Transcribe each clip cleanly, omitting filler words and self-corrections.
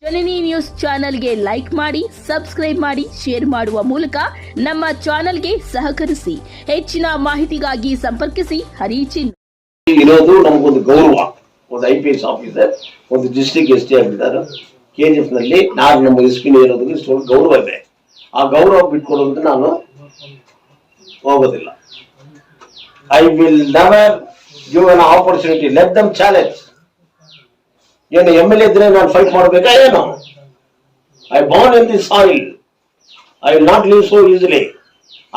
ಜನನಿ news ಚಾನೆಲ್ಗೆ like ಮಾಡಿ, subscribe ಮಾಡಿ, ಶೇರ್ ಮಾಡುವ ಮೂಲಕ ನಮ್ಮ ಚಾನೆಲ್ಗೆ ಸಹಕರಿಸಿ. ಹೆಚ್ಚಿನ ಮಾಹಿತಿಗಾಗಿ ಸಂಪರ್ಕಿಸಿ ಹರಿಚಿನ್. ಇರೋದು ನಮಗೊಂದು ಗೌರವ. ಒಂದು IPS ಆಫೀಸರ್, ಒಂದು ಡಿಸ್ಟ್ರಿಕ್ಟ್ ST ಆಗಿದ್ದಾರೆ. KGF ನಲ್ಲಿ ನಾನು ನಮ್ಮ SP ಇರೋದಕ್ಕೆ ಇಷ್ಟೊಂದು ಗೌರವ ಇದೆ. ಆ ಗೌರವ ಬಿಟ್ಕೊಡೋದಕ್ಕೆ ನಾನು ಹೋಗೋದಿಲ್ಲ. I will never give an opportunity. Let them challenge. ಏನು MLA ಇದ್ರೆ ನಾನು ಫೈಟ್ ಮಾಡಬೇಕಾ ಏನು? I born in this soil. I will not leave so easily.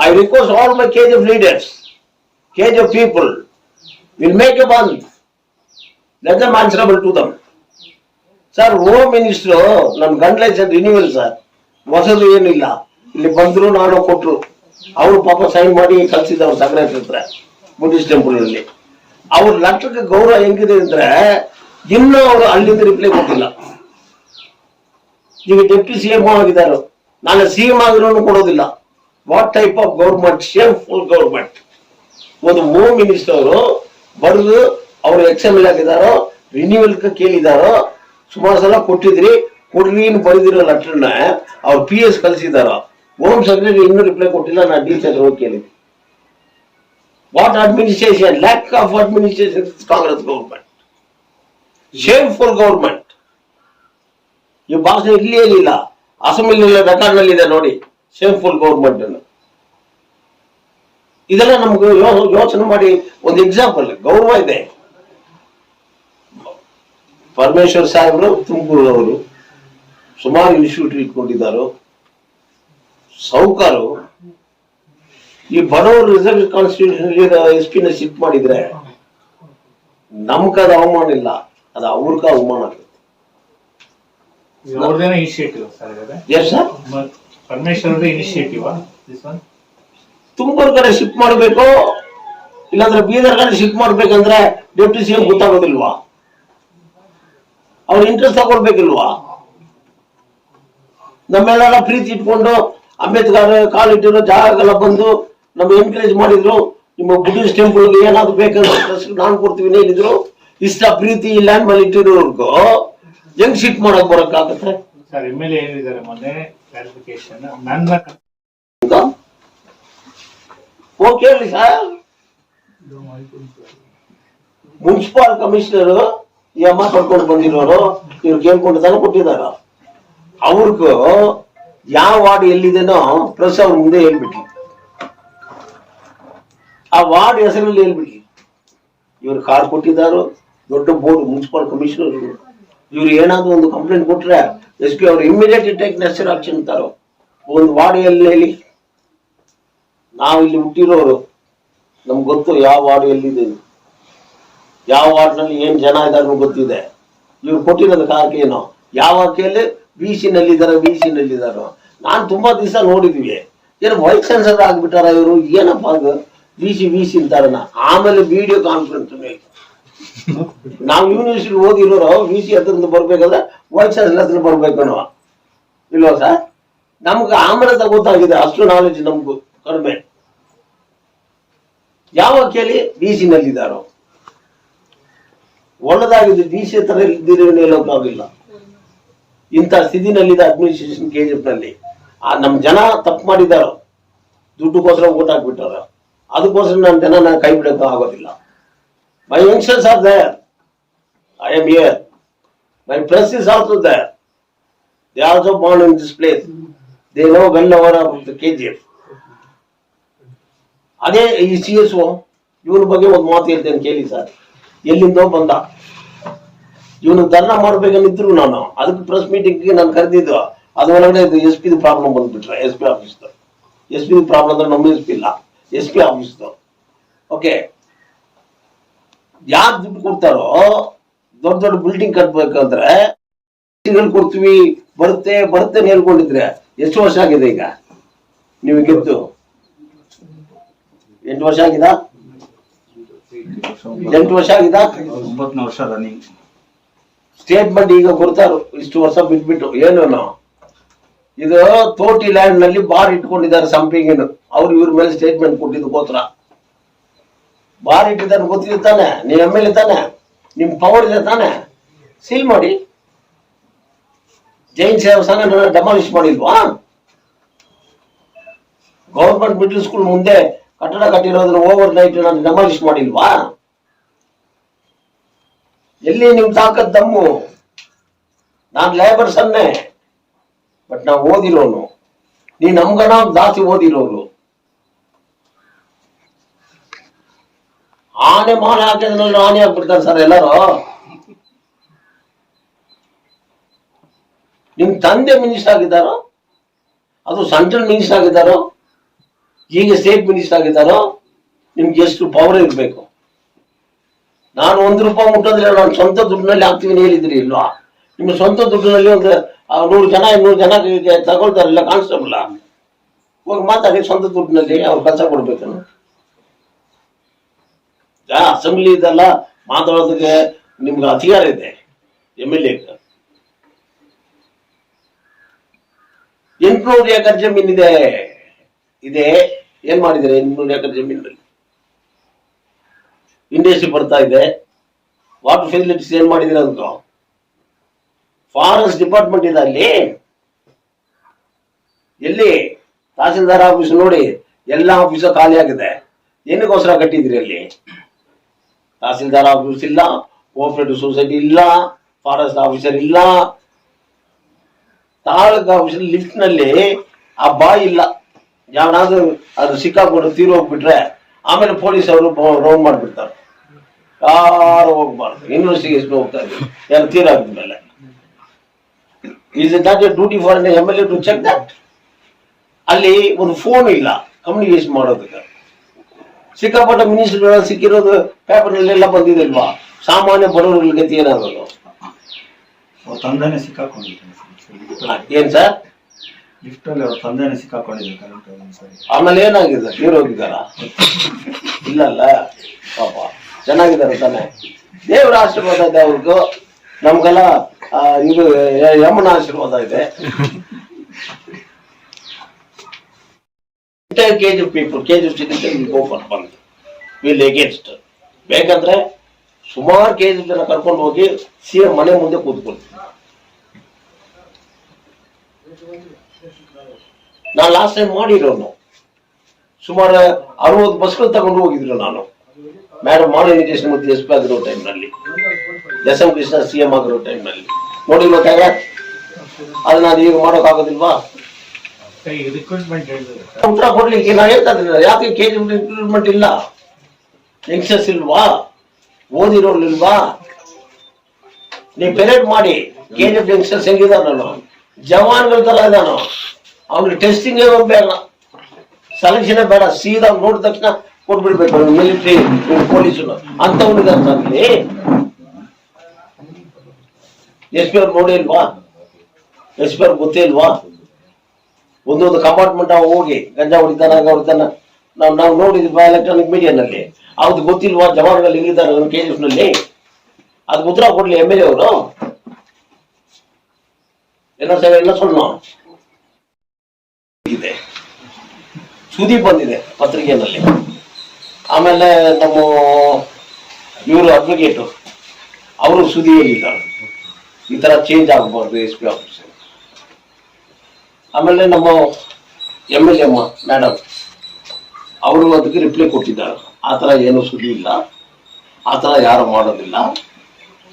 I request all my KGF leaders, KGF people, will make a bond. Let them answerable to them. Sir, home minister ನನ್ನ ಗಂಡ್ಲೈಸನ್ renewal sir, ಹೊಸದು ಏನಿಲ್ಲ. ಇಲ್ಲಿ ಬಂದ್ರು ನಾನು ಕೊಟ್ಟರು, ಅವರು ಪಾಪ sign ಮಾಡಿ ಕಳ್ಸಿದ್ದವ್ರು ಸೆಕ್ರೆಟರಿ ಹತ್ರ ಬುದ್ಧಿಸ್ಟ್ ಟೆಂಪಲ್ ಅಲ್ಲಿ. ಅವ್ರ ಲೆಟರ್ಗೆ ಗೌರವ ಹೆಂಗಿದೆ ಅಂದ್ರೆ ಇನ್ನೂ ಅವರು ಅಲ್ಲಿಂದ ರಿಪ್ಲೈ ಕೊಟ್ಟಿಲ್ಲ. ಈಗ ಡೆಪ್ಟಿ CM ಆಗಿದ್ದಾರೆ, ನಾನು CM ಆಗಿರೋನು ಕೊಡೋದಿಲ್ಲ. What type of government? Shameful government. ಒಂದು ಹೋಮ್ ಮಿನಿಸ್ಟರ್ ಅವರು ಬರೆದು ಅವರು XML ಆಗಿದ್ದಾರೋ, ರಿನ್ಯೂವಲ್ ಕೇಳಿದಾರೋ, ಸುಮಾರು ಸಲ ಕೊಟ್ಟಿದ್ರಿ, ಕೊಡ್ರಿ ಬರೆದಿರೋ ಲೆಟರ್ನ ಅವ್ರು PS ಕಳಿಸಿದಾರೋ, ಹೋಮ್ ಸೆಕ್ರೆಟರಿ ಇನ್ನೂ ರಿಪ್ಲೈ ಕೊಟ್ಟಿಲ್ಲ. ನಾನು DC ಹತ್ರ ಹೋಗಿ ಕೇಳಿದ್ವಿ. What administration? Lack of administration Congress government. Shameful government. ಈ ಭಾಷೆ ಇಲ್ಲಿ ಏನಿಲ್ಲ, ಅಸೆಂಬ್ಲಿ ರೆಕಾರ್ಡ್ ನಲ್ಲಿ ಇದೆ ನೋಡಿ, ಶೇಮ್ಫುಲ್ ಗೌರ್ಮೆಂಟ್ ಅನ್ನು. ಇದೆಲ್ಲ ನಮ್ಗೆ ಯೋಚನೆ ಮಾಡಿ ಒಂದು ಎಕ್ಸಾಂಪಲ್ ಗೌರವ ಇದೆ. ಪರಮೇಶ್ವರ್ ಸಾಹೇಬರು ತುಮಕೂರು ಅವರು ಸುಮಾರು ಇನ್ಸ್ಟಿಟ್ಯೂಟ್ ಇಟ್ಕೊಂಡಿದ್ದಾರೆ. ಸೌಕಾರು ಈ ಬಡವರು ರಿಸರ್ವ್ ಕಾನ್ಸ್ಟಿಟ್ಯೂಷನ್ SP ನ ಶಿಫ್ಟ್ ಮಾಡಿದ್ರೆ ನಮ್ಗದ ಅವಮಾನ ಇಲ್ಲ, ಅದು ಅವ್ರಗ ಅವಮಾನ ಆಗುತ್ತೆ. ತುಮಕೂರು ಕಡೆ ಶಿಫ್ಟ್ ಮಾಡಬೇಕು, ಇಲ್ಲಾಂದ್ರೆ ಬೀದರ್ ಕಡೆ ಶಿಫ್ಟ್ ಮಾಡ್ಬೇಕಂದ್ರೆ ಡೆಪ್ಟಿ CM ಗೊತ್ತಾಗೋದಿಲ್ವಾ? ಅವ್ರ ಇಂಟ್ರೆಸ್ಟ್ ತಗೊಳ್ಬೇಕಿಲ್ವಾ? ನಮ್ಮೆಲ್ಲ ಪ್ರೀತಿ ಇಟ್ಕೊಂಡು ಅಂಬೇಡ್ಕರ್ ಕಾಲಿಟ್ಟಿರೋ ಜಾಗಗಳ ಬಂದು ನಮ್ಗೆ ಎನ್ಕರೇಜ್ ಮಾಡಿದ್ರು. ನಿಮ್ಮ ಬುದ್ಧಿಸ್ಟ್ ಟೆಂಪಲ್ಗೆ ಏನಾದ್ರು ಬೇಕಂದ್ರೆ ನಾನು ಕೊಡ್ತೀವಿ ಹೇಳಿದ್ರು. ಇಷ್ಟ ಪ್ರೀತಿ ಲ್ಯಾಂಡ್ ಮೇಲೆ ಇಟ್ಟಿರೋರ್ಗು ಹೆಂಗ್ ಶಿಫ್ಟ್ ಮಾಡಕ್ ಬರಕ್ಕಾಗತ್ತೆ? ಓಕೆ ಹೇಳಿ ಸರ್. ಮುನ್ಸಿಪಲ್ ಕಮಿಷನರ್ ಈ ಅಮ್ಮ ಕರ್ಕೊಂಡು ಬಂದಿರೋರು ಇವ್ರು ಕೇಳ್ಕೊಂಡು ತಾನೆ ಕೊಟ್ಟಿದಾರ. ಅವ್ರಿಗೂ ಯಾವ ವಾರ್ಡ್ ಎಲ್ಲಿದೆನೋ ಪ್ರೆಸ್ ಅವ್ರ ಮುಂದೆ ಹೇಳ್ಬಿಟ್ಲಿ, ಆ ವಾರ್ಡ್ ಹೆಸರಲ್ಲಿ ಹೇಳ್ಬಿಟ್ಲಿ. ಇವ್ರು ಕಾರ್ಡ್ ಕೊಟ್ಟಿದ್ದಾರೋ, ದೊಡ್ಡ ಬೋರ್ಡ್ ಮುನ್ಸಿಪಲ್ ಕಮಿಷನರ್. ಇವ್ರು ಏನಾದ್ರು ಒಂದು ಕಂಪ್ಲೇಂಟ್ ಕೊಟ್ರೆ SP ಅವ್ರು ಇಮಿಡಿಯೇಟ್ ಟೇಕ್ ನೆಸೆಸರಿ ಆಕ್ಷನ್ ಅಂತಾರೋ. ಒಂದು ವಾರ್ಡ್ ಎಲ್ಲಿ ಹೇಳಿ? ನಾವು ಇಲ್ಲಿ ಹುಟ್ಟಿರೋರು, ನಮ್ಗೆ ಗೊತ್ತು ಯಾವ ವಾರ್ಡ್ ಎಲ್ಲಿದೆ, ಯಾವ ವಾರ್ಡ್ ನಲ್ಲಿ ಏನ್ ಜನ ಇದಾರು ಗೊತ್ತಿದೆ. ಇವ್ರು ಕೊಟ್ಟಿರೋದು ಕಾರಕ್ಕೆ ಏನೋ ಯಾವ ಆಕೆಯಲ್ಲಿ BC ನಲ್ಲಿದ್ದಾರೋ. ನಾನ್ ತುಂಬಾ ದಿವಸ ನೋಡಿದ್ವಿ, ಏನು ವೈಸ್ ಚಾನ್ಸಲರ್ ಆಗ್ಬಿಟ್ಟಾರ ಇವರು, ಏನಪ್ಪ ಅದು BC ಅಂತಾರನ. ಆಮೇಲೆ ವಿಡಿಯೋ ಕಾನ್ಫರೆನ್ಸ್ ನಾವು ಯೂನಿವರ್ಸಿಟಿ ಓದಿರೋರು BC ಹತ್ರದಿಂದ ಬರ್ಬೇಕಾದ್ರೆ ವೈಸ್ ಚಾನ್ಸಲರ್ ಹತ್ರ ಬರ್ಬೇಕನ್ನೋ ಇಲ್ವಾ ಸರ್? ನಮ್ಗೆ ಆಮೇಲೆ ಗೊತ್ತಾಗಿದೆ, ಅಷ್ಟು ನಾಲೆಜ್ ನಮ್ಗೂ ಕಡಿಮೆ. ಯಾವ ಕೇಳಿ BC ನಲ್ಲಿದ್ದಾರೋ, ಒಳ್ಳೆದಾಗಿದೆ. DC ಹತ್ರ ಹೇಳೋಕ್ಕಾಗಿಲ್ಲ. ಇಂಥ ಸ್ಥಿತಿನಲ್ಲಿದೆ ಅಡ್ಮಿನಿಸ್ಟ್ರೇಷನ್ KGF ನಲ್ಲಿ. ನಮ್ ಜನ ತಪ್ಪು ಮಾಡಿದಾರೋ, ದುಡ್ಡುಗೋಸ್ಕರ ಓಟ್ ಹಾಕ್ಬಿಟ್ಟಾರ. ಅದಕ್ಕೋಸ್ಕರ ನನ್ನ ಜನ ಕೈ ಬಿಡೋಕೆ ಆಗೋದಿಲ್ಲ. My youngsters are there, I am here. My press is also there. They are also born in this place. They know well over the KGF. ಅದೇ ಈ CSO ಇವನ ಬಗ್ಗೆ ಒಂದು ಮಾತು ಹೇಳ್ತೇನೆ ಕೇಳಿ ಸರ್. ಎಲ್ಲಿಂದೋ ಬಂದ, ಇವನು ಧರ್ನಾ ಮಾಡ್ಬೇಕನ್ನಿದ್ರು ನಾನು ಅದಕ್ಕೆ ಪ್ರೆಸ್ ಮೀಟಿಂಗ್ ನಾನು ಕರೆದಿದ್ದು. ಅದರೊಳಗಡೆ SP ಪ್ರಾಬ್ಲಮ್ ಬಂದ್ಬಿಟ್ರೆ SP ಆಫೀಸ್ ಪ್ರಾಬ್ಲಮ್ ಅಂದ್ರೆ ನಮ್ಮ SP ಇಲ್ಲ, SP ಆಫೀಸ್. ಓಕೆ, ಯಾರು ದುಡ್ಡು ಕೊಡ್ತಾರೋ ದೊಡ್ಡ ದೊಡ್ಡ ಬಿಲ್ಡಿಂಗ್ ಕಟ್ಬೇಕಂದ್ರೆ ಕೊಡ್ತೀವಿ, ಬರುತ್ತೆ ಹೇಳ್ಕೊಂಡಿದ್ರೆ ಎಷ್ಟು ವರ್ಷ ಆಗಿದೆ ಈಗ? ನೀವು ಗೆದ್ದು 8 ವರ್ಷ ಆಗಿದ? 8 ವರ್ಷ ಆಗಿದ? 9 ವರ್ಷ ರನ್ನಿಂಗ್ ಸ್ಟೇಟ್ಮೆಂಟ್ ಈಗ ಕೊಡ್ತಾರು. ಇಷ್ಟು ವರ್ಷ ಬಿಟ್ಬಿಟ್ಟು ಏನು ಇದು ತೋಟಿ ಲ್ಯಾಂಡ್ ನಲ್ಲಿ ಬಾರ್ ಇಟ್ಕೊಂಡಿದ್ದಾರೆ ಸಂಪಿಂಗಿನ. ಅವ್ರು ಇವ್ರ ಮೇಲೆ ಸ್ಟೇಟ್ಮೆಂಟ್ ಕೊಟ್ಟಿದ್ದಕ್ಕೋಸ್ಕರ ಬಾರ್ ಇಟ್ಟಿದ್ದಾರೆ. ಗೊತ್ತಿದೆ ತಾನೆ, ನೀವು MLA ತಾನೆ, ನಿಮ್ ಪವರ್ ಇದೆ ತಾನೆ, ಸೀಲ್ ಮಾಡಿ. ಜೈನ್ ಸೇವಾ ಸಂಘ ಡೆಮಾಲಿಷ್ ಮಾಡಿಲ್ವಾ? ಗೌರ್ಮೆಂಟ್ ಮಿಡ್ಲ್ ಸ್ಕೂಲ್ ಮುಂದೆ ಕಟ್ಟಡ ಕಟ್ಟಿರೋದನ್ನ ಓವರ್ ನೈಟ್ ನಾನು ಡೆಮಾಲಿಷ್ ಮಾಡಿಲ್ವಾ? ಎಲ್ಲಿ ನಿಮ್ ತಾಕತ್ ದಮ್ಮು? ನಾನ್ ಲೇಬರ್ ಸನ್ನೆ, ಬಟ್ ನಾವು ಓದಿರೋನು. ನೀ ನಮ್ಗನ ಜಾಸ್ತಿ ಓದಿರೋರು. ಆನೆ ಮಾನ ಹಾಕಿದ್ರಲ್ಲಿ ಆನೆ ಆಗ್ಬಿಡ್ತಾರೆ ಸರ್ ಎಲ್ಲರೂ. ನಿಮ್ ತಂದೆ ಮಿನಿಸ್ಟರ್ ಆಗಿದ್ದಾರೋ, ಅದು ಸೆಂಟ್ರಲ್ ಮಿನಿಸ್ಟರ್ ಆಗಿದ್ದಾರೋ, ಈಗ ಸ್ಟೇಟ್ ಮಿನಿಸ್ಟರ್ ಆಗಿದ್ದಾರೋ, ನಿಮ್ಗೆ ಎಷ್ಟು ಪವರ್ ಇರ್ಬೇಕು? ನಾನು 1 ರೂಪಾಯಿ ಮುಟ್ಟೋದ್ರೆ ನಾನು ಸ್ವಂತ ದುಡ್ಡಿನಲ್ಲಿ ಹಾಕ್ತೀನಿ ಹೇಳಿದ್ರಿ ಇಲ್ವಾ? ನಿಮ್ಮ ಸ್ವಂತ ದುಡ್ಡಿನಲ್ಲಿ ಒಂದು 100 ಜನ 200 ಜನ ತಗೊಳ್ತಾರಲ್ಲ ಕಾನ್ಸ್ಟೇಬಲ್, ಹೋಗಿ ಮಾತಾಡಿ ಸ್ವಂತ ದುಡ್ಡಿನಲ್ಲಿ ಅವ್ರು ಕೆಲಸ ಕೊಡ್ಬೇಕನ್ನು. ಅಸೆಂಬ್ಲಿ ಇದೆಲ್ಲ ಮಾತಾಡೋದಕ್ಕೆ ನಿಮ್ಗೆ ಅಧಿಕಾರ ಇದೆ. MLA 800 ಎಕರೆ ಜಮೀನ್ ಇದೆ. ಏನ್ ಮಾಡಿದ್ದಾರೆ 800 ಎಕರೆ ಜಮೀನಲ್ಲಿ? ಇಂಡಸ್ಟ್ರಿ ಬರ್ತಾ ಇದೆ. ವಾಟರ್ ಫೆಸಿಲಿಟೀಸ್ ಏನ್ ಮಾಡಿದಿರ ಅದಕ್ಕೆ? ಫಾರೆಸ್ಟ್ ಡಿಪಾರ್ಟ್ಮೆಂಟ್ ಇದೆ ಅಲ್ಲಿ. ಎಲ್ಲಿ? ತಹಸೀಲ್ದಾರ್ ಆಫೀಸ್ ನೋಡಿ, ಎಲ್ಲ ಆಫೀಸ್ ಖಾಲಿ ಆಗಿದೆ. ಏನಕ್ಕೋಸ್ಕರ ಕಟ್ಟಿದ್ರಿ ಅಲ್ಲಿ? ತಹಸೀಲ್ದಾರ್ ಆಫೀಸ್ ಇಲ್ಲ, ಕೋಆಪರೇಟಿವ್ ಸೊಸೈಟಿ ಇಲ್ಲ, ಫಾರೆಸ್ಟ್ ಆಫೀಸರ್ ಇಲ್ಲ, ತಾಲೂಕು ಆಫೀಸರ್ ಲಿಫ್ಟ್ ನಲ್ಲಿ ಆ ಬಾಯಿ ಇಲ್ಲ. ಯಾವನಾದ್ರೂ ಅದು ಸಿಕ್ಕಾಕೊಂಡು ತೀರೋಗ್ಬಿಟ್ರೆ ಆಮೇಲೆ ಪೊಲೀಸ್ ಅವರು ರೌಂಡ್ ಮಾಡ್ಬಿಡ್ತಾರೆ. ಯಾರು ಹೋಗ್ಬಾರ್ದು, ಇನ್ವೆಸ್ಟಿಗೇಷನ್ ಹೋಗ್ತಾ ಇದ್ರು ಯಾರು ತೀರಾದ್ಮೇಲೆ. Is it not a duty for an MLA to check that? ಅಲ್ಲಿ ಒಂದು ಫೋನ್ ಇಲ್ಲ ಕಮ್ಯುನಿಕೇಶನ್ ಮಾಡೋದಕ್ಕೆ. ಸಿಕ್ಕಾಪಟ್ಟ ಮಿನಿಸ್ಟರ್ ಸಿಕ್ಕಿರೋದು ಪೇಪರ್ ನಲ್ಲೆಲ್ಲ ಬಂದಿದೆಲ್ವಾ? ಸಾಮಾನ್ಯ ಬಡವರ ಗತಿ ಏನಾಗೋದು? ತಂದೆನೆ ಸಿಕ್ಕಾಕೊಂಡಿದ್ದಾರೆ. ಏನ್ ಸರ್? ಲಿಫ್ಟ್ ಅಲ್ಲಿ ಅವ್ರ ತಂದೆನೆ ಸಿಕ್ಕಾಕೊಂಡಿದ್ದಾರೆ. ಆಮೇಲೆ ಏನಾಗಿದೆ? ತೀರೋಗಿದ್ದಾರ? ಇಲ್ಲಲ್ಲ, ಪಾಪ ಚೆನ್ನಾಗಿದ್ದಾರೆ ತಾನೆ. ದೇವರ ಆಶೀರ್ವಾದ ಇದೆ ಅವ್ರಿಗೂ, ನಮ್ಗೆಲ್ಲ ಇದು ಯಮನ ಆಶೀರ್ವಾದ ಇದೆ. KGF people, KGF citizens will go for fun. Will against. ಬೇಕಂದ್ರೆ ಸುಮಾರು KGF ಜನ ಕರ್ಕೊಂಡು ಹೋಗಿ CM ಮನೆ ಮುಂದೆ ಕೂತ್ಕೊಳ್ತೀನಿ. ನಾನು ಲಾಸ್ಟ್ ಟೈಮ್ ಮಾಡಿರೋನು. ಸುಮಾರು 60 ಬಸ್ಗಳು ತಗೊಂಡು ಹೋಗಿದ್ರು ನಾನು. ಮೇಡಮ್ ಮಾನಿಟೇಷನ್ ಮತ್ತೆ SP ಆಗಿರೋ ಟೈಮ್ ನಲ್ಲಿ, SM ಕೃಷ್ಣ CM ಆಗಿರೋ ಟೈಮ್ ನಲ್ಲಿ ನೋಡಿರ್ಬೇಕಾಗ ಅದನ್ನ ಅದು ಈಗ ಮಾಡೋಕ್ಕಾಗೋದಿಲ್ವಾ? ಉತ್ತರ ಕೊಡ್ಲಿಕ್ಕೆ ನಾ ಹೇಳ್ತಾ ಇದ್ದೀನಿ. ಯಾಕೆ KGF ರಿಕ್ರೂಟ್ಮೆಂಟ್ ಇಲ್ಲ? ಯಂಗ್ಸ್ಟರ್ಸ್ ಇಲ್ವಾ? ಓದಿರೋರು ಇಲ್ವಾ? ನೀವು ಪೆರೇಡ್ ಮಾಡಿ. KGF youngsters ಹೆಂಗಿದಾನು? ಜವಾನ್ಗಳ ತರ ಇದಾನು. ಅವ್ನಿಗೆ ಟೆಸ್ಟಿಂಗ್ ಬೇಡ, ಸೆಲೆಕ್ಷನ್ ಬೇಡ, ಸೀದಾ ನೋಡಿದ ತಕ್ಷಣ ಕೊಟ್ಬಿಡ್ಬೇಕು. ಮಿಲಿಟರಿ ಪೊಲೀಸರು ಅಂತವನಿಗೆ SP ಅವ್ರು ನೋಡಿ ಇಲ್ವಾ? SP ಅವ್ರು ಗೊತ್ತೇ ಇಲ್ವಾ? ಒಂದೊಂದು ಕಂಪಾರ್ಟ್ಮೆಂಟ್ ಹೋಗಿ ಗಂಜಾ ಹೊಡಿತಾನ ನಾವು ನೋಡಿದ್ವಿ ಎಲೆಕ್ಟ್ರಾನಿಕ್ ಮೀಡಿಯಾನಲ್ಲಿ. ಅವ್ದು ಗೊತ್ತಿಲ್ವಾ ಜವಾನ್ಗಳು ಹಿಂಗಿದ್ದಾರೆ KGF ನಲ್ಲಿ? ಅದಕ್ಕೆ ಉತ್ತರ ಕೊಡ್ಲಿ MLA ಅವರು. ಎಲ್ಲ ಸುಳ್ಳು ಇದೆ. ಸುದ್ದಿ ಬಂದಿದೆ ಪತ್ರಿಕೆಯಲ್ಲಿ. ಆಮೇಲೆ ನಮ್ಮ ಇವರು ಅಡ್ವೊಕೇಟ್ ಅವರು ಸುದ್ದಿ ಹೇಳಿದ್ದಾರೆ ಈ ತರ ಚೇಂಜ್ ಆಗಬಾರ್ದು SP ಆಫೀಸ್. ಆಮೇಲೆ ನಮ್ಮ MLA ಮೇಡಮ್ ಅವರು ಅದಕ್ಕೆ ರಿಪ್ಲೈ ಕೊಟ್ಟಿದ್ದಾರೆ. ಆ ಥರ ಏನೂ ಸುದ್ದಿ ಇಲ್ಲ, ಆ ಥರ ಯಾರು ಮಾಡೋದಿಲ್ಲ,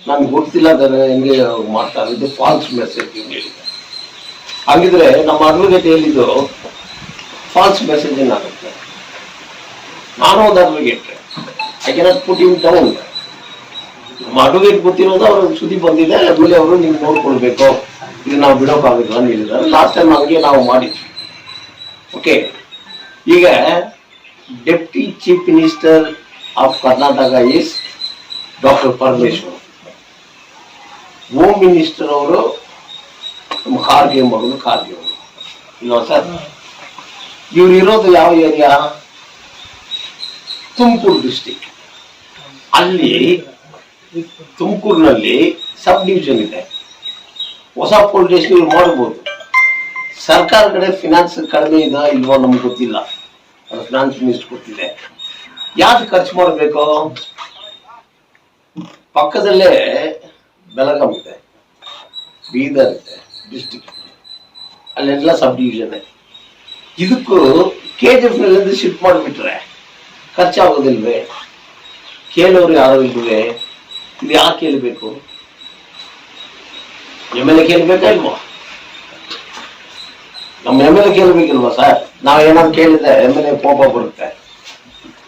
ನನ್ಗೆ ಗೊತ್ತಿಲ್ಲ ಹೆಂಗೆ ಮಾಡ್ತಾರೆ, ಇದು ಫಾಲ್ಸ್ ಮೆಸೇಜ್ ಹೇಳಿದ್ದಾರೆ. ಹಾಗಿದ್ರೆ ನಮ್ಮ ಅಡ್ವೊಕೇಟ್ ಹೇಳಿದ್ದು ಫಾಲ್ಸ್ ಮೆಸೇಜ್ ಏನಾಗುತ್ತೆ? ನಾನು ಒಂದು advocate, I cannot put in down. ನಮ್ಮ ಅಡ್ವೊಕೇಟ್ ಗೊತ್ತಿರೋದು ಅವ್ರ ಸುದ್ದಿ ಬಂದಿದೆ, MLA ಅವರು ನೀವು ನೋಡ್ಕೊಳ್ಬೇಕು, ಇದು ನಾವು ಬಿಡೋಕ್ಕಾಗಿಲ್ಲ ಅಂತ ಹೇಳಿದ್ದಾರೆ. ಲಾಸ್ಟ್ ಟೈಮ್ ಹಂಗೆ ನಾವು ಮಾಡಿದ್ವಿ. ಓಕೆ, ಈಗ deputy chief minister of Karnataka is doctor Parameshwar. Home minister ಅವರು ನಮ್ಮ ಖಾರ್ಗೆ ಮಗಳು ಖಾರ್ಗೆ ಅವರು ಇಲ್ವಾ ಸರ್? ಇವ್ರು ಇರೋದು ಯಾವ ಏರಿಯಾ? ತುಮಕೂರು ಡಿಸ್ಟಿಕ್. ಅಲ್ಲಿ ತುಮಕೂರಿನಲ್ಲಿ ಸಬ್ ಡಿವಿಷನ್ ಇದೆ. ಹೊಸ ಪೊಲೀಸ್ ಸ್ಟೇಷನ್ ಇವ್ರು ಮಾಡಬಹುದು. ಸರ್ಕಾರ ಕಡೆ ಫಿನಾನ್ಸ್ ಕಡಿಮೆ ಇದೆ ಇಲ್ವೋ ನಮ್ಗೆ ಗೊತ್ತಿಲ್ಲ, ಅದು ಫಿನಾನ್ಸ್ ಮಿನಿಸ್ಟರ್ ಗೊತ್ತಿದೆ. ಯಾವ್ದು ಖರ್ಚು ಮಾಡಬೇಕು? ಪಕ್ಕದಲ್ಲೇ ಬೆಳಗಾಂ ಇದೆ, ಬೀದರ್ ಇದೆ, ಡಿಸ್ಟಿಕ್, ಅಲ್ಲೆಲ್ಲ ಸಬ್ ಡಿವಿಷನ್. ಇದಕ್ಕೂ KGF ನಲ್ಲಿ ಶಿಫ್ಟ್ ಮಾಡಿಬಿಟ್ರೆ ಖರ್ಚಾಗೋದಿಲ್ವೇ? ಕೇಳೋರು ಯಾರು ಇಲ್ವೇ? ಇದು ಯಾಕೆ ಕೇಳಬೇಕು? MLA ಕೇಳಬೇಕಾ ಇಲ್ವಾ? ನಮ್ಮ MLA ಕೇಳಬೇಕಿಲ್ವಾ ಸರ್? ನಾವು ಏನಾದ್ರು ಕೇಳಿದ್ರೆ MLA ಕೋಪ ಬರುತ್ತೆ.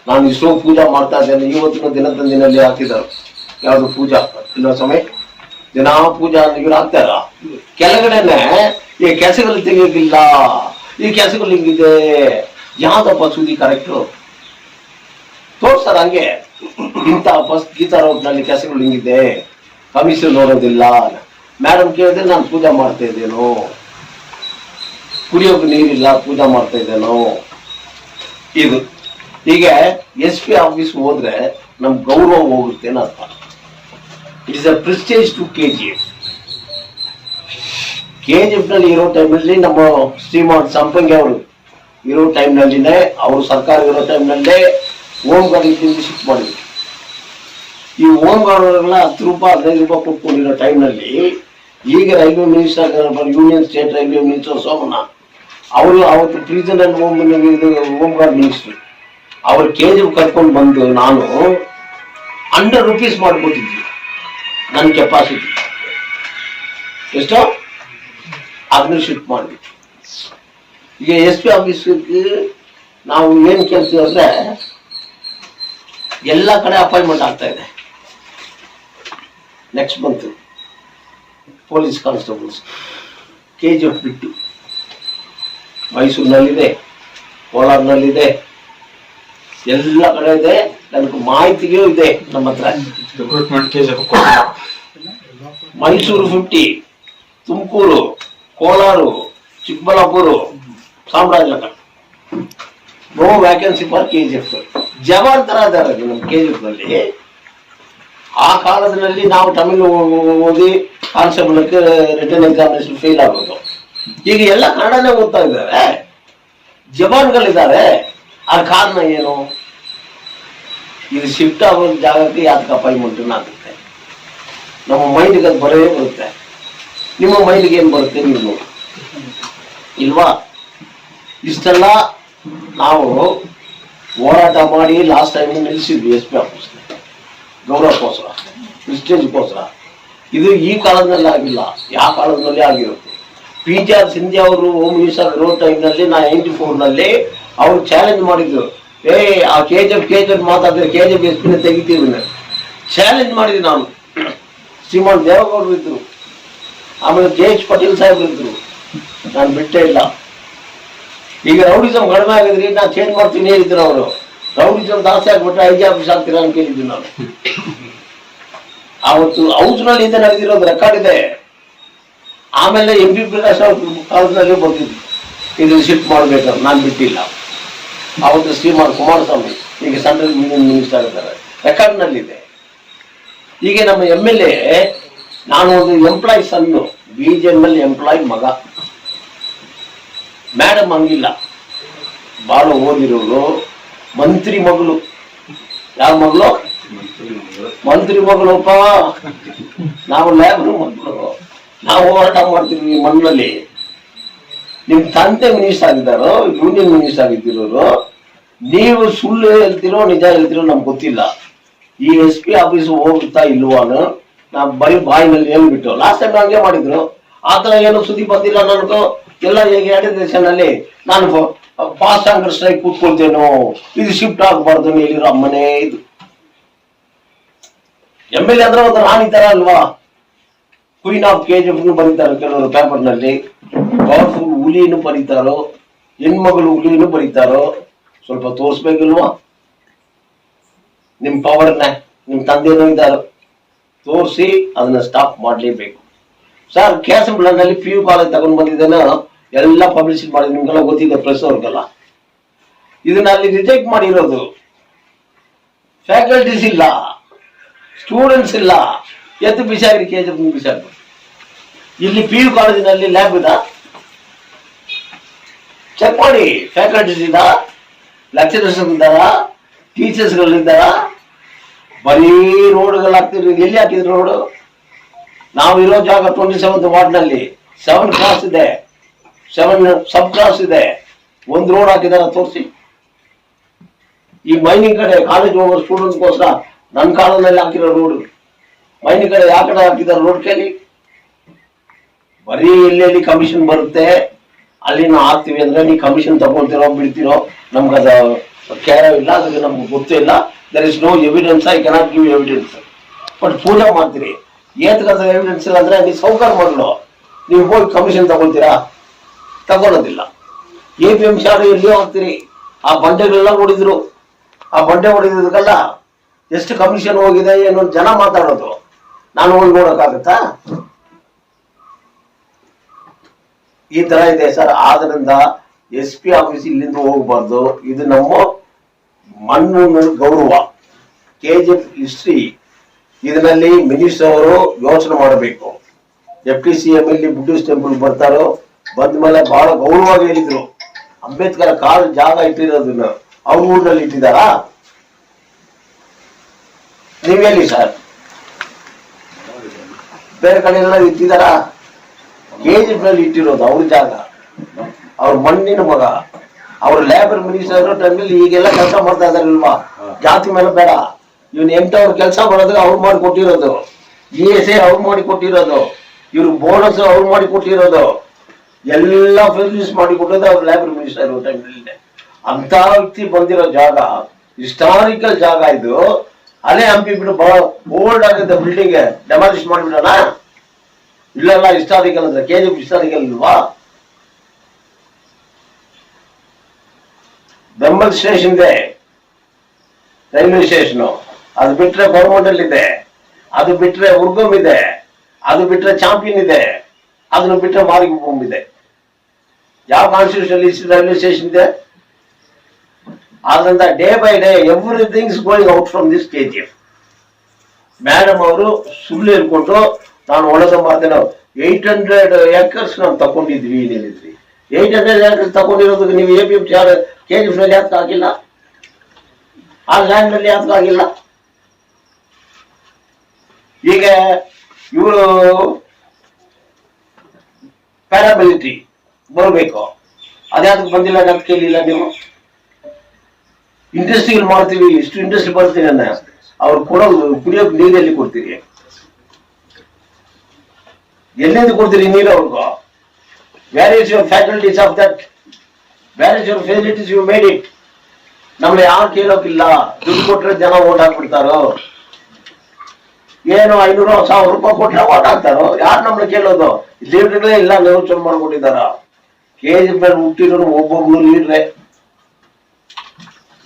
ನಾನು ಇಷ್ಟೋ ಪೂಜಾ ಮಾಡ್ತಾ ಇದ್ದೇನೆ, ಇವತ್ತಿನ ದಿನದಂದಿನಲ್ಲಿ ಹಾಕಿದ್ದಾರೆ ಯಾವ್ದು ಪೂಜಾ ಇಲ್ಲ ಸಮಯ ದಿನ ಪೂಜಾ ಇವ್ರು ಹಾಕ್ತಾರ. ಕೆಳಗಡೆನೆ ಈ ಕೆಸಗಳು ತೆಗಿಯೋದಿಲ್ಲ, ಈ ಕೆಸಗಳು ಹಿಂಗಿದೆ, ಯಾವ್ದಪ್ಪ ಸುದ್ದಿ ಕರೆಕ್ಟು ತೋರ್ಸ್ತಾರ. ಹಂಗೆ ಇಂಥ ಬಸ್ ಗೀತಾ ರೋಡ್ನಲ್ಲಿ ಕೆಸಗಳು ಹಿಂಗಿದೆ, ಕಮಿಷನ್ ನೋಡೋದಿಲ್ಲ. ಮೇಡಮ್ ಕೇಳಿದ್ರೆ ನಾನು ಪೂಜಾ ಮಾಡ್ತಾ ಇದ್ದೇನೋ, ಕುಡಿಯೋಕೆ ನೀರಿಲ್ಲ ಪೂಜಾ ಮಾಡ್ತಾ ಇದ್ದೇನೋ. ಇದು ಈಗ SP ಆಫೀಸ್ ಹೋದ್ರೆ ನಮ್ ಗೌರವ ಹೋಗುತ್ತೆ ಅಂತ ಅರ್ಥ. It is a prestige to KGF. KGF ನಲ್ಲಿ ಇರೋ ಟೈಮ್ನಲ್ಲಿ ನಮ್ಮ ಶ್ರೀಮಾನ್ ಸಂಪಂಗಿ ಅವರು ಇರೋ ಟೈಮ್ನಲ್ಲಿನೇ, ಅವರು ಸರ್ಕಾರ ಇರೋ ಟೈಮ್ನಲ್ಲೇ ಹೋಮ್ ಗಾರ್ಡ್ ಶಿಫ್ಟ್ ಮಾಡಿದ್ರು. ಈ ಹೋಮ್ ಗಾರ್ಡ್ಗಳೆಲ್ಲ 10 ರೂಪಾಯಿ 15 ರೂಪಾಯಿ ಕೊಟ್ಕೊಂಡಿರೋ ಟೈಮ್ನಲ್ಲಿ ಈಗ railway minister union state railway minister Somanna ಅವರು ಅವತ್ತು ಪ್ರೀಸನ್ ಅಂಡ್ ಹೋಮ್ ಗಾರ್ಡ್ ಮಿನಿಸ್ಟರ್ ಅವ್ರ KGF ಕರ್ಕೊಂಡು ಬಂದು ನಾನು 100 ರೂಪೀಸ್ ಮಾಡ್ಕೊಟ್ಟಿದ್ವಿ. ನನ್ನ ಕೆಪಾಸಿಟಿ ಎಷ್ಟೋ ಅದನ್ನ ಶಿಫ್ಟ್ ಮಾಡಿದ್ವಿ. ಈಗ SP ಆಫೀಸ್ಗೆ ನಾವು ಏನ್ ಕೇಳ್ತೀವಿ ಅಂದ್ರೆ, ಎಲ್ಲ ಕಡೆ ಅಪಾಯಿಂಟ್ಮೆಂಟ್ ಆಗ್ತಾ ಇದೆ. Next month police constables KGF ಬಿಟ್ಟು ಮೈಸೂರಿನಲ್ಲಿದೆ, ಕೋಲಾರ್ನಲ್ಲಿದೆ, ಎಲ್ಲ ಕಡೆ ಇದೆ. ನನಗೆ ಮಾಹಿತಿಗೂ ಇದೆ ನಮ್ಮ ಹತ್ರ. Mysuru 50, Tumakuru, Kolar, Chikkaballapura, Chamarajanagar, no vacancy for KGF. Jawan ತರ ಇದ್ದಾರೆ ನಮ್ಮ KGF ನಲ್ಲಿ. ಆ ಕಾಲದಲ್ಲಿ ನಾವು ತಮಿಳು ಓದಿ ಕಾನ್ಸೆಪ್ಟ್ ರಿಟರ್ನ್ ಎಕ್ಸಾಮಿನೇಷನ್ ಫೇಲ್ ಆಗೋದು. ಈಗ ಎಲ್ಲ ಕನ್ನಡನೇ ಓದ್ತಾ ಇದ್ದಾರೆ, ಜವಾನ್ಗಳಿದ್ದಾರೆ. ಆ ಕಾರಣ ಏನು? ಇದು ಶಿಫ್ಟ್ ಆಗೋ ಜಾಗಕ್ಕೆ ಯಾತಕ್ಕೆ ಅಪಾಯಿಂಟ್ಮೆಂಟ್ ಆಗುತ್ತೆ? ನಮ್ಮ ಮೈಂಡ್ಗೆ ಅದು ಬರೇ ಬರುತ್ತೆ. ನಿಮ್ಮ ಮೈಂಡ್ಗೆ ಏನ್ ಬರುತ್ತೆ ನೀವು ನೋಡಿ ಇಲ್ವಾ? ಇಷ್ಟೆಲ್ಲ ನಾವು ಹೋರಾಟ ಮಾಡಿ ಲಾಸ್ಟ್ ಟೈಮ್ ನಿಲ್ಲಿಸಿದ್ವಿ SP ಆಫೀಸ್ ಗೌರವಕ್ಕೋಸ್ಕರ, ಪ್ರೆಸ್ಟೇಜ್ಗೋಸ್ಕರ. ಇದು ಈ ಕಾಲದಲ್ಲಿ ಆಗಿಲ್ಲ, ಯಾವ ಕಾಲದಲ್ಲಿ ಆಗಿರುತ್ತೆ. PGR ಸಿಂಧ್ಯಾ ಅವರು ಹೋಮ್ ಮಿನಿಸ್ಟರ್ ಇರೋ ಟೈಮ್ನಲ್ಲಿ 94ನಲ್ಲಿ ಅವ್ರು ಚಾಲೆಂಜ್ ಮಾಡಿದ್ರು. ಆ KGF ಮಾತಾಡಿದ್ರೆ KGF SP ತೆಗಿತೀವಿ ಚಾಲೆಂಜ್ ಮಾಡಿದ್ವಿ ನಾನು. ಶ್ರೀಮಾನ್ ದೇವೇಗೌಡರು ಇದ್ರು, ಆಮೇಲೆ JH ಪಟೇಲ್ ಸಾಹೇಬ್ರು ಇದ್ರು. ನಾನು ಬಿಟ್ಟೇ ಇಲ್ಲ. ಈಗ ರೌಡಿಸಮ್ ಕಡಿಮೆ ಆಗಿದ್ರಿ, ನಾನು ಚೇಂಜ್ ಮಾಡ್ತೀನಿ ಹೇಳಿದ್ರು ಅವರು. ರೌಡಿಸಮ್ ಜಾಸ್ತಿ ಆಗ್ಬಿಟ್ರೆ IG ಆಫೀಸ್ ಆಗ್ತೀರಾ ಅಂತ ಕೇಳಿದ್ವಿ ನಾನು. ಅವತ್ತು ಹೌಸ್ನಲ್ಲಿ ಇದೆ ನಡೆದಿರೋದು ರೆಕಾರ್ಡ್ ಇದೆ. ಆಮೇಲೆ MP ಪ್ರಕಾಶ್ ಅವ್ರ ಕಾಲದಲ್ಲಿ ಬರ್ತಿದ್ವಿ ಇದು ಶಿಫ್ಟ್ ಮಾಡ್ಬೇಕಾದ್ರೆ, ನಾನು ಬಿಟ್ಟಿಲ್ಲ. ಅವತ್ತು ಶ್ರೀಮಾನ್ ಕುಮಾರಸ್ವಾಮಿ ಈಗ ಸೆಂಟ್ರಲ್ ಯೂನಿಯನ್ ಮಿನಿಸ್ಟರ್ ಆಗಿದ್ದಾರೆ, ರೆಕಾರ್ಡ್ನಲ್ಲಿದೆ. ಈಗ ನಮ್ಮ MLA ನಾನು ಒಂದು ಎಂಪ್ಲಾಯ್ ಸನ್ನು, BJML ಎಂಪ್ಲಾಯ್ ಮಗ. ಮೇಡಮ್ ಹಂಗಿಲ್ಲ, ಬಹಳ ಓದಿರೋರು, ಮಂತ್ರಿ ಮಗಳು. ಯಾವ ಮಗಳು? ಮಂತ್ರಿ ಮಗಳಪ್ಪ. ನಾವು ಲ್ಯಾಬ್ರು ಮಕ್ಕಳು, ನಾವು ಹೋರಾಟ ಮಾಡ್ತೀವಿ ಈ ಮಣ್ಣಲ್ಲಿ. ನಿಮ್ ತಂದೆ ಮಿನಿಸ್ಟರ್ ಆಗಿದ್ದಾರೋ, ಯೂನಿಯನ್ ಮಿನಿಸ್ಟರ್ ಆಗಿದ್ದಿರೋರು, ನೀವು ಸುಳ್ಳು ಹೇಳ್ತಿರೋ ನಿಜ ಹೇಳ್ತಿರೋ ನಮ್ಗೆ ಗೊತ್ತಿಲ್ಲ. ಈ SP ಆಫೀಸ್ ಹೋಗುತ್ತಾ ಇಲ್ವಾನು ನಾವು ಬರೀ ಬಾಯಿನಲ್ಲಿ ಹೇಳ್ಬಿಟ್ಟು ಲಾಸ್ಟ್ ಟೈಮ್ ಹಂಗೆ ಮಾಡಿದ್ರು. ಆತರ ಏನು ಸುದ್ದಿ ಬಂದಿಲ್ಲ ನನಗೂ. ಎಲ್ಲ ಹೇಗೆ ಅಡ್ಮಿನಿಸ್ಟ್ರೇಷನ್ ನಾನು ಫಾಸ್ಟ್ ಆಂಗರ್ ಸ್ಟ್ರೈಕ್ ಕೂತ್ಕೊಳ್ತೇನೋ, ಇದು ಶಿಫ್ಟ್ ಆಗಬಾರ್ದು ಹೇಳಿರೋ ಅಮ್ಮನೇ. ಇದು MLA ಅಂದ್ರೆ ಒಂದು ರಾಣಿ ತರ ಅಲ್ವಾ? ಕ್ವೀನ್ ಆಫ್ KGF ಬರೀತಾರೆ ಕೆಲವರು ಪೇಪರ್ನಲ್ಲಿ. ಪವರ್ಫುಲ್ ಹುಲಿಯನ್ನು ಬರೀತಾರೋ, ಹೆಣ್ಮಗಳು ಹುಲಿಯನ್ನು ಬರೀತಾರೋ, ಸ್ವಲ್ಪ ತೋರಿಸ್ಬೇಕಿಲ್ವಾ ನಿಮ್ ಪವರ್ನ? ನಿಮ್ ತಂದೆನೂ ಇದ್ದಾರೋ, ತೋರಿಸಿ ಅದನ್ನ ಸ್ಟಾಪ್ ಮಾಡ್ಲೇಬೇಕು. ಸರ್ KSM PU ಕಾಲೇಜ್ ತಗೊಂಡ್ ಬಂದಿದ್ದೇನೆ, ಎಲ್ಲ ಪಬ್ಲಿಷ್ ಮಾಡಿ, ನಿಮ್ಗೆಲ್ಲ ಗೊತ್ತಿದೆ, ಪ್ರೆಸ್ ಅವ್ರಿಗೆಲ್ಲ. ಇದನ್ನ ಅಲ್ಲಿ ರಿಜೆಕ್ಟ್ ಮಾಡಿರೋದು. ಫ್ಯಾಕಲ್ಟೀಸ್ ಇಲ್ಲ, ಸ್ಟೂಡೆಂಟ್ಸ್ ಇಲ್ಲ, ಎತ್ತು ಬಿಸಾಗ್ರಿ KGF ಬಿಸಾಗ್ರಿ. ಇಲ್ಲಿ PU ಕಾಲೇಜಿನಲ್ಲಿ ಲ್ಯಾಬ್ ಇದ ಚೆಕ್ ಮಾಡಿ. ಫ್ಯಾಕಲ್ಟೀಸ್ ಇದ್ದ, ಲೆಕ್ಚರರ್ಸ್ ಇದ್ದಾರ, ಟೀಚರ್ಸ್ ಗಳಿದ್ದಾರ. ಬರೀ ರೋಡ್ಗಳು ಹಾಕ್ತಿದ್ರು. ಎಲ್ಲಿ ಹಾಕಿದ್ರು ರೋಡ್? ನಾವು ಇರೋ ಜಾಗ 27th ವಾರ್ಡ್ನಲ್ಲಿ 7 ಕ್ಲಾಸ್ ಇದೆ, 7 ಸಬ್ ಕ್ಲಾಸ್ ಇದೆ. ಒಂದು ರೋಡ್ ಹಾಕಿದಾರ ತೋರಿಸಿ. ಈ ಮೈನಿಂಗ್ ಕಡೆ ಕಾಲೇಜ್ ಹೋಗೋ ಸ್ಟೂಡೆಂಟ್ಗೋಸ್ಕರ ನನ್ನ ಕಾಲದಲ್ಲಿ ಹಾಕಿರೋ ರೋಡ್, ಮೈನಿಂಗ್ ಕಡೆ ಯಾವ ಕಡೆ ಹಾಕಿದಾರೆ ರೋಡ್ ಕೇಳಿ. ಬರೀ ಎಲ್ಲೆಲ್ಲಿ ಕಮಿಷನ್ ಬರುತ್ತೆ ಅಲ್ಲಿ ನಾವು ಹಾಕ್ತಿವಿ ಅಂದ್ರೆ ನೀವು ಕಮಿಷನ್ ತಗೊಳ್ತಿರೋ ಬಿಡ್ತಿರೋ ನಮ್ಗದ ಕೇರ್ ಇಲ್ಲ, ಅದಕ್ಕೆ ನಮ್ಗೆ ಗೊತ್ತಿಲ್ಲ. There is no evidence, I cannot give evidence. But ಪೂಜೆ ಮಾಡ್ತೀರಿ, ಏತಕ್ಕಂಥ ಎವಿಡೆನ್ಸ್ ಇಲ್ಲ ಅಂದ್ರೆ ನೀವು ಸೌಕರ್ಯ ಮಾಡಲು ನೀವು ಹೋಗಿ ಕಮಿಷನ್ ತಗೊಳ್ತೀರಾ? ತಗೊಳ್ಳೋದಿಲ್ಲ. APMC ಎಲ್ಲಿಯೋ ಹಾಕ್ತೀರಿ. ಆ ಬಂಡೆಗಳೆಲ್ಲ ಹೊಡಿದ್ರು, ಆ ಬಂಡೆ ಹೊಡಿದಕ್ಕೆಲ್ಲ ಎಷ್ಟು ಕಮಿಷನ್ ಹೋಗಿದೆ ಏನೋ ಜನ ಮಾತಾಡೋದು. ನಾನು ಹೋಗಿ ನೋಡೋಕ್ಕಾಗತ್ತಾ? ಈ ತರ ಇದೆ ಸರ್. ಆದ್ರಿಂದ SP ಆಫೀಸ್ ಇಲ್ಲಿಂದ ಹೋಗ್ಬಾರ್ದು. ಇದು ನಮ್ಮ ಮಣ್ಣು ಗೌರವ, KGF ಹಿಸ್ಟ್ರಿ. ಇದರಲ್ಲಿ ಮಿನಿಸ್ಟರ್ ಅವರು ಯೋಚನೆ ಮಾಡಬೇಕು. ಡೆಪ್ಟಿ CM ಇಲ್ಲಿ ಬುದ್ಧಿಸ್ಟ್ ಟೆಂಪಲ್ ಬರ್ತಾರೋ, ಬಂದ ಮೇಲೆ ಬಹಳ ಗೌರವವಾಗಿ ಹೇಳಿದ್ರು. ಅಂಬೇಡ್ಕರ್ ಕಾಲ್ ಜಾಗ ಇಟ್ಟಿರೋದನ್ನ ಅವ್ರ ಊರಿನಲ್ಲಿ ಇಟ್ಟಿದಾರಾ? ನೀವ್ ಹೇಳಿ ಸರ್, ಬೇರೆ ಕಡೆ ಎಲ್ಲ ಇಟ್ಟಿದಾರಾ? KGF ನಲ್ಲಿ ಇಟ್ಟಿರೋದು ಅವ್ರ ಜಾಗ, ಅವ್ರ ಮಣ್ಣಿನ ಮಗ. ಅವ್ರ ಲೇಬರ್ ಮಿನಿಸ್ಟರ್ ಟೈಮಲ್ಲಿ ಈಗೆಲ್ಲ ಕೆಲಸ ಮಾಡ್ತಾ ಇದಾರಲ್ವಾ? ಜಾತಿ ಮೇಲೆ ಬೇಡ, ಇವನ್ ಎಂಟವ್ರ ಕೆಲಸ ಮಾಡೋದಕ್ಕೆ ಅವ್ರು ಮಾಡಿ ಕೊಟ್ಟಿರೋದು, ESA ಅವ್ರು ಮಾಡಿ ಕೊಟ್ಟಿರೋದು, ಇವ್ರ ಬೋನಸ್ ಅವ್ರು ಮಾಡಿ ಕೊಟ್ಟಿರೋದು, ಎಲ್ಲ ಫೆಸಿಲಿಟೀಸ್ ಮಾಡಿ ಕೊಟ್ಟೋದು ಅವ್ರ ಲೇಬರ್ ಮಿನಿಸ್ಟರ್ ಟೈಮಲ್ಲಿ. ಅಂತ ವ್ಯಕ್ತಿ ಬಂದಿರೋ ಜಾಗ, ಹಿಸ್ಟಾರಿಕಲ್ ಜಾಗ ಇದು. ಅಲ್ಲೇ ಹಂಪಿ ಬಿಟ್ಟು ಬಹಳ ಓಲ್ಡ್ ಆಗಿದ್ದ ಬಿಲ್ಡಿಂಗ್ ಡೆಮಾಲಿಷ್ ಮಾಡಿಬಿಡೋಣ? ಇಲ್ಲೆಲ್ಲ ಹಿಸ್ಟಾರಿಕಲ್ ಅಂದ್ರೆ KGF ಹಿಸ್ಟಾರಿಕಲ್ ಇಲ್ವಾ? ಬೆಂಬಲ್ ಸ್ಟೇಷನ್ ಇದೆ, ರೈಲ್ವೆ ಸ್ಟೇಷನ್. ಅದು ಬಿಟ್ರೆ ಗೌರ್ಮೆಂಟ್ ಅಲ್ಲಿ ಇದೆ, ಅದು ಬಿಟ್ರೆ ಉರ್ಗಮ್ ಇದೆ, ಅದು ಬಿಟ್ರೆ ಚಾಂಪಿಯನ್ ಇದೆ, ಅದನ್ನು ಬಿಟ್ರೆ ಮಾರಿಗುಪ್ಪಂ ಇದೆ. ಯಾವ ಕಾನ್ಸ್ಟಿಟ್ಯೂಷನ್ ರೈಲ್ವೆ ಸ್ಟೇಷನ್ ಇದೆ? ಆದ್ರಿಂದ day by day everything is going out from this KGF. Madam ಅವರು ಸುಳ್ಳು ಇರ್ಕೊಂಡು ನಾನು ಒಳಗೆ ಮಾಡ್ತೇನೆ. 800 acres ನಾವು ತಗೊಂಡಿದ್ವಿ ಹೇಳಿದ್ರಿ. 800 acres ತಗೊಂಡಿರೋದಕ್ಕೆ ನೀವು APMC KGF ನಲ್ಲಿ ಯಾಕೆ ಆಗಿಲ್ಲ? ಆ ಲ್ಯಾಂಡ್ ನಲ್ಲಿ ಯಾಕೆ ಆಗಿಲ್ಲ? ಈಗ ಇವರು ಪ್ಯಾರಾಮಿಲಿಟರಿ ಬರಬೇಕು, ಅದ್ಯಾಕೆ ಬಂದಿಲ್ಲ ಅಂತ ಕೇಳಿಲ್ಲ ನೀವು? ಇಂಡಸ್ಟ್ರಿಗಳು ಮಾಡ್ತೀವಿ, ಇಷ್ಟು ಇಂಡಸ್ಟ್ರಿ ಬರ್ತೀವಿ ಅನ್ನ ಅವ್ರು ಕುಡಿಯೋಕ್ ನೀರಲ್ಲಿ ಕೊಡ್ತೀರಿ? ಎಲ್ಲಿಂದ ಕೊಡ್ತೀರಿ ನೀರು ಅವ್ರಿಗೂ? Where is your faculties of that? Where is your facilities? You made it. ನಮ್ಗೆ ಯಾರು ಕೇಳೋಕಿಲ್ಲ. ದುಡ್ಡು ಕೊಟ್ರೆ ಜನ ಓಟ್ ಹಾಕ್ಬಿಡ್ತಾರೋ? ಏನು 500-1000 ರೂಪಾಯಿ ಕೊಟ್ರೆ ಓಟ್ ಹಾಕ್ತಾರೋ? ಯಾರು ನಮ್ಗೆ ಕೇಳೋದು? ಲೀಡರ್ಗಳೇ ಇಲ್ಲ, ನಿರ್ವಚನೆ ಮಾಡ್ಕೊಂಡಿದ್ದಾರ. KGF ಮೇಲೆ ಹುಟ್ಟಿರೋರು ಒಬ್ಬೊಬ್ರು ಲೀಡ್ರೆ.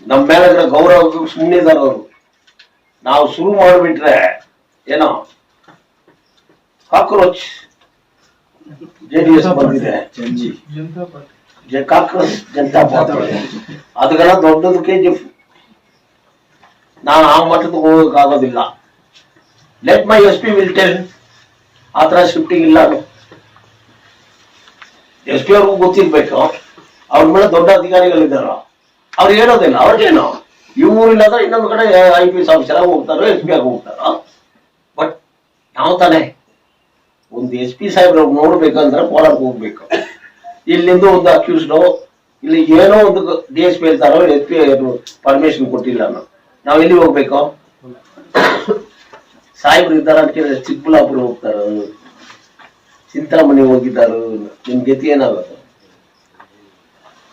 ನಮ್ಮ ಮೇಲೆ ಗೌರವ ಸುಮ್ಮನೆ ಇದಾರ ಅವರು. ನಾವು ಶುರು ಮಾಡಿಬಿಟ್ರೆ ಏನೋ ಕಾಕ್ರೋಚ್ JDS ಬಂದಿದೆ, ಕಾಕ್ರೋಚ್ ಜನತಾ ಪಾರ್ಟಿ, ಅದಕ್ಕೆಲ್ಲ ದೊಡ್ಡದು KGF. ನಾನು ಆ ಮಟ್ಟದ ಹೋಗೋಕ್ಕಾಗೋದಿಲ್ಲ. Let my SP will tell. ಆ ತರ ಶಿಫ್ಟಿಂಗ್ ಇಲ್ಲ. SP ಅವ್ರಿಗೂ ಗೊತ್ತಿರ್ಬೇಕು, ಅವ್ರ ಮೇಲೆ ದೊಡ್ಡ ಅಧಿಕಾರಿಗಳಿದ್ದಾರ, ಅವ್ರು ಹೇಳೋದಿಲ್ಲ. ಅವ್ರಿಗೇನು ಇವ್ರಿಲ್ಲದ ಇನ್ನೊಂದು ಕಡೆ IPS ಆಫೀಸರ್ ಹೋಗ್ತಾರೋ, SP ಆಗಿ ಹೋಗ್ತಾರೋ. ಬಟ್ ನಾವು ತಾನೇ ಒಂದು SP ಸಾಹೇಬ್ರ ನೋಡ್ಬೇಕಂದ್ರೆ ಕೋಲಾರ್ಗೆ ಹೋಗ್ಬೇಕು. ಇಲ್ಲಿಂದ ಒಂದು ಅಕ್ಯೂಸ್ಡ್, ಇಲ್ಲಿ ಏನೋ ಒಂದು DSP ಹೇಳ್ತಾರೋ, SP ಪರ್ಮಿಷನ್ ಕೊಟ್ಟಿಲ್ಲ. ನಾವು ಎಲ್ಲಿ ಹೋಗ್ಬೇಕು? ಸಾಹೇಬ್ರು ಇದ್ದಾರ ಅಂತ ಕೇಳಿದ್ರೆ ಚಿಕ್ಕಬಳ್ಳಾಪುರ ಹೋಗ್ತಾರ, ಚಿಂತಾಮಣಿ ಹೋಗಿದ್ದಾರು. ನಿಮ್ ಗತಿ ಏನಾಗುತ್ತೆ?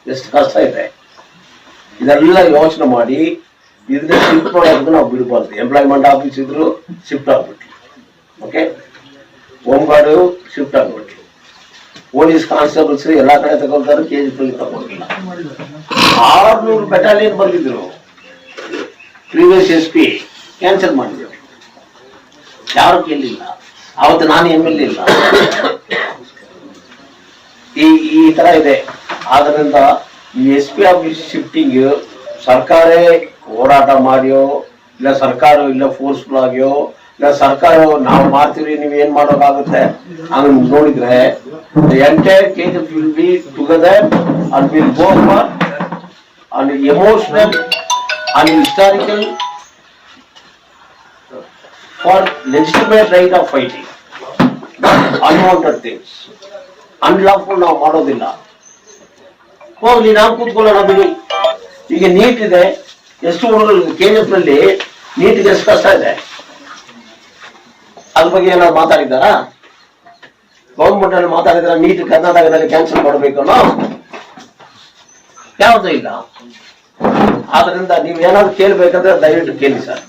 ಎಷ್ಟು ಕಷ್ಟ ಇದೆ. ಇದೆಲ್ಲ ಯೋಚನೆ ಮಾಡಿ ಇದನ್ನ ಶಿಫ್ಟ್ ಮಾಡೋದಕ್ಕೆ ನಾವು ಬಿಡಬಾರ್ದು. ಎಂಪ್ಲಾಯ್ಮೆಂಟ್ ಆಫೀಸ್ ಇದ್ರು ಶಿಫ್ಟ್ ಆಗ್ಬಿಟ್ಟು, ಓಕೆ, ಹೋಮ್ ಗಾರ್ಡ್ ಶಿಫ್ಟ್ ಆಗ್ಬಿಟ್ಟು, ಪೊಲೀಸ್ ಕಾನ್ಸ್ಟೇಬಲ್ಸ್ ಎಲ್ಲಾ ಕಡೆ ತಗೊಳ್ತಾರೆ, KGF ಅಲ್ಲಿ ತಗೊಂಡಿಲ್ಲ. 600 ಬೆಟಾಲಿಯನ್ ಬಂದಿದ್ರು. ಪ್ರೀವಿಯಸ್ SP ಕ್ಯಾನ್ಸಲ್ ಮಾಡಿದ್ರು, ಯಾರು ಕೇಳಿಲ್ಲ. ಅವತ್ತು ನಾನು MLA ಇಲ್ಲ. ಈ ತರ ಇದೆ. ಆದ್ರಿಂದ ಈ SP ಆಫೀಸ್ ಶಿಫ್ಟಿಂಗ್ ಸರ್ಕಾರೇ ಹೋರಾಟ ಮಾಡಿಯೋ, ಇಲ್ಲ ಸರ್ಕಾರ ಇಲ್ಲ ಫೋರ್ಸ್ಫುಲ್ ಆಗಿಯೋ, ಇಲ್ಲ ಸರ್ಕಾರ ನಾವು ಮಾಡ್ತೀವಿ ನೀವು ಏನ್ ಮಾಡೋಕ್ಕಾಗುತ್ತೆ ಹಂಗ ನೋಡಿದ್ರೆ entire KGF will be together and will go for an emotional and historical for legitimate right of fighting, not unwanted things. Unlawful ನಾವು ಮಾಡೋದಿಲ್ಲ. ಹೋಗ್ಲಿ, ನಾವು ಕೂತ್ಕೊಳ್ಳೋಣ ಬಿಡಿ. ಈಗ ನೀಟ್ ಇದೆ, ಎಷ್ಟು ಹುಡುಗರು KGF ನಲ್ಲಿ ನೀಟ್ಗೆ ಎಷ್ಟು ಕಷ್ಟ ಇದೆ, ಅದ್ರ ಬಗ್ಗೆ ಏನಾದ್ರು ಮಾತಾಡಿದಾರಾ? ಗೌರ್ಮೆಂಟ್ ಅಲ್ಲಿ ಮಾತಾಡಿದಾರ ನೀಟ್ ಕರ್ನಾಟಕದಲ್ಲಿ ಕ್ಯಾನ್ಸಲ್ ಮಾಡಬೇಕು ಅನ್ನೋ? ಯಾವುದೂ ಇಲ್ಲ. ಆದ್ರಿಂದ ನೀವೇನಾದ್ರು ಕೇಳ್ಬೇಕಂದ್ರೆ ದಯವಿಟ್ಟು ಕೇಳಿ ಸರ್.